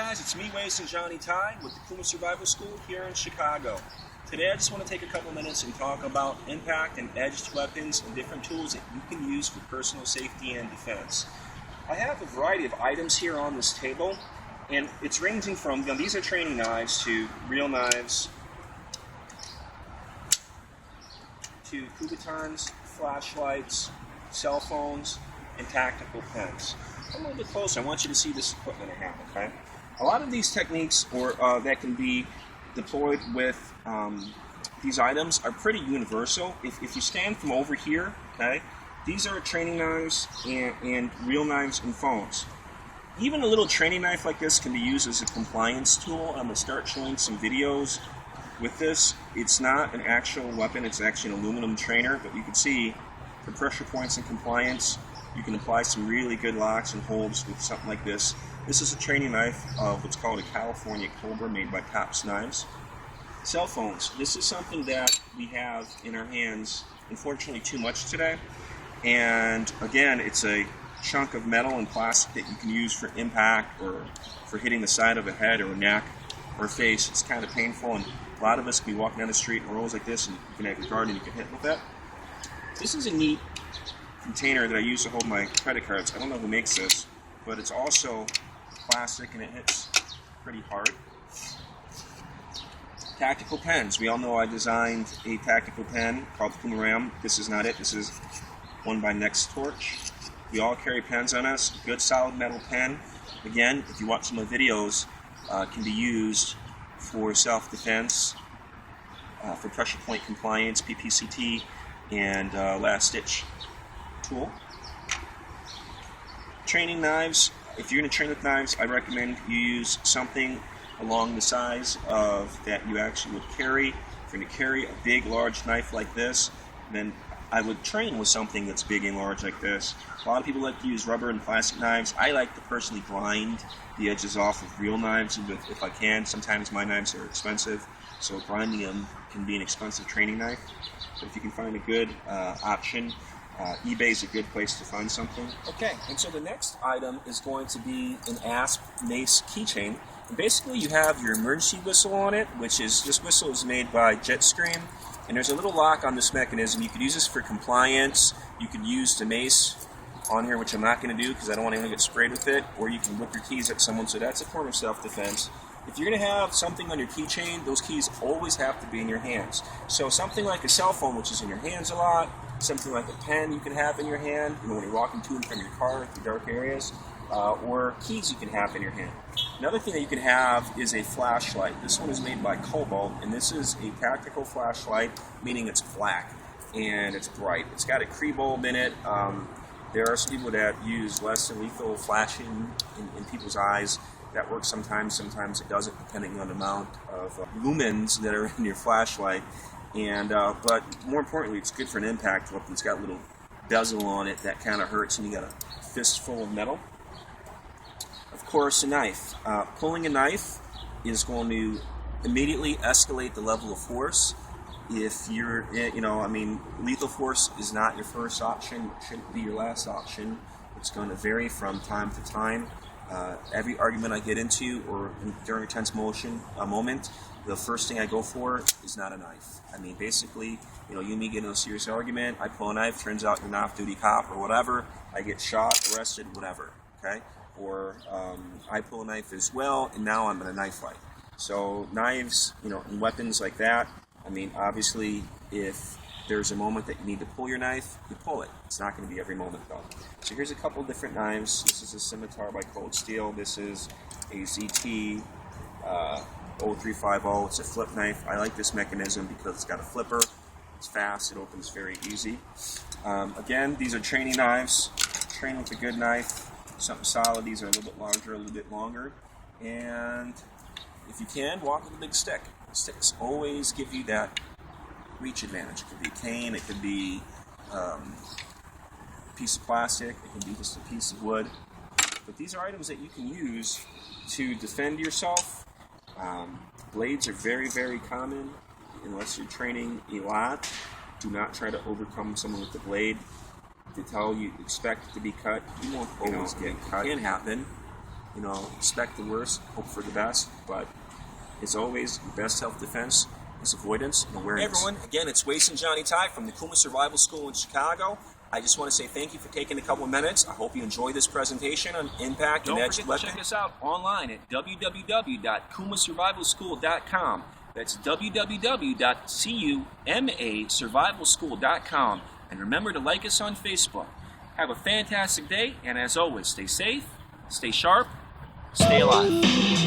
guys, it's me, Waze and Johnny Ty with the C.U.M.A Survival School here in Chicago. Today I just want to take a couple minutes and talk about impact and edged weapons and different tools that you can use for personal safety and defense. I have a variety of items here on this table, and it's ranging from, these are training knives to real knives, to Kubatons, flashlights, cell phones, and tactical pens. Come a little bit closer. I want you to see this equipment I have, okay? A lot of these techniques that can be deployed with these items are pretty universal. If you stand from over here, okay, these are training knives and real knives and phones. Even a little training knife like this can be used as a compliance tool. I'm going to start showing some videos with this. It's not an actual weapon, it's actually an aluminum trainer, but you can see for pressure points and compliance, you can apply some really good locks and holds with something like this. This is a training knife of what's called a California Cobra made by Cops Knives. Cell phones. This is something that we have in our hands, unfortunately, too much today. And again, it's a chunk of metal and plastic that you can use for impact or for hitting the side of a head or a neck or face. It's kind of painful, and a lot of us can be walking down the street in rows like this, and you can have your guard and you can hit with that. This is a neat container that I use to hold my credit cards. I don't know who makes this, but it's also plastic and it hits pretty hard. Tactical pens. We all know I designed a tactical pen called C.U.M.A. This is not it. This is one by Next Torch. We all carry pens on us. Good solid metal pen. Again, if you watch some of my videos, can be used for self-defense, for pressure point compliance, PPCT, and last ditch tool. Training knives. If you're going to train with knives, I recommend you use something along the size of that you actually would carry. If you're going to carry a big, large knife like this, then I would train with something that's big and large like this. A lot of people like to use rubber and plastic knives. I like to personally grind the edges off with real knives if I can. Sometimes my knives are expensive, so grinding them can be an expensive training knife. But if you can find a good option, eBay is a good place to find something. Okay, and so the next item is going to be an ASP mace keychain. And basically you have your emergency whistle on it, which is, this whistle is made by Jetstream, and there's a little lock on this mechanism. You could use this for compliance, you could use the mace on here, which I'm not going to do because I don't want anyone to get sprayed with it, or you can whip your keys at someone, so that's a form of self-defense. If you're going to have something on your keychain, those keys always have to be in your hands. So something like a cell phone, which is in your hands a lot, something like a pen you can have in your hand, when you're walking to and from your car through dark areas, or keys you can have in your hand. Another thing that you can have is a flashlight. This one is made by Cobalt, and this is a tactical flashlight, meaning it's black and it's bright. It's got a Cree bulb in it. There are some people that use less than lethal flashing in people's eyes. That works sometimes it doesn't, depending on the amount of lumens that are in your flashlight. And but more importantly, it's good for an impact weapon. It's got a little bezel on it that kind of hurts, and you got a fistful of metal. Of course, a knife. Pulling a knife is going to immediately escalate the level of force. If you're, lethal force is not your first option. It shouldn't be your last option. It's going to vary from time to time. Every argument I get into, or during a tense moment, the first thing I go for is not a knife. I mean, basically, you and me get in a serious argument, I pull a knife, turns out you're an off-duty cop or whatever, I get shot, arrested, whatever, okay? Or I pull a knife as well, and now I'm in a knife fight. So knives, and weapons like that, I mean, obviously, if there's a moment that you need to pull your knife, you pull it. It's not going to be every moment, though. So here's a couple different knives. This is a scimitar by Cold Steel. This is a ZT 0350. It's a flip knife. I like this mechanism because it's got a flipper. It's fast. It opens very easy. Again, these are training knives. Train with a good knife. Something solid. These are a little bit larger, a little bit longer. And if you can, walk with a big stick. Sticks always give you that reach advantage. It could be a cane, it could be a piece of plastic, it could be just a piece of wood. But these are items that you can use to defend yourself. Blades are very, very common. Unless you're training a lot, do not try to overcome someone with the blade. If they tell you expect it to be cut, you won't always get cut. It can happen. expect the worst, hope for the best, but as always, your best self-defense is avoidance and awareness. Hey everyone, again, it's Wason Johnny Ty from the C.U.M.A Survival School in Chicago. I just want to say thank you for taking a couple of minutes. I hope you enjoyed this presentation on impact and edge weapon. Don't forget to check us out online at www.cumasurvivalschool.com. That's www.cumasurvivalschool.com. And remember to like us on Facebook. Have a fantastic day, and as always, stay safe, stay sharp, stay alive.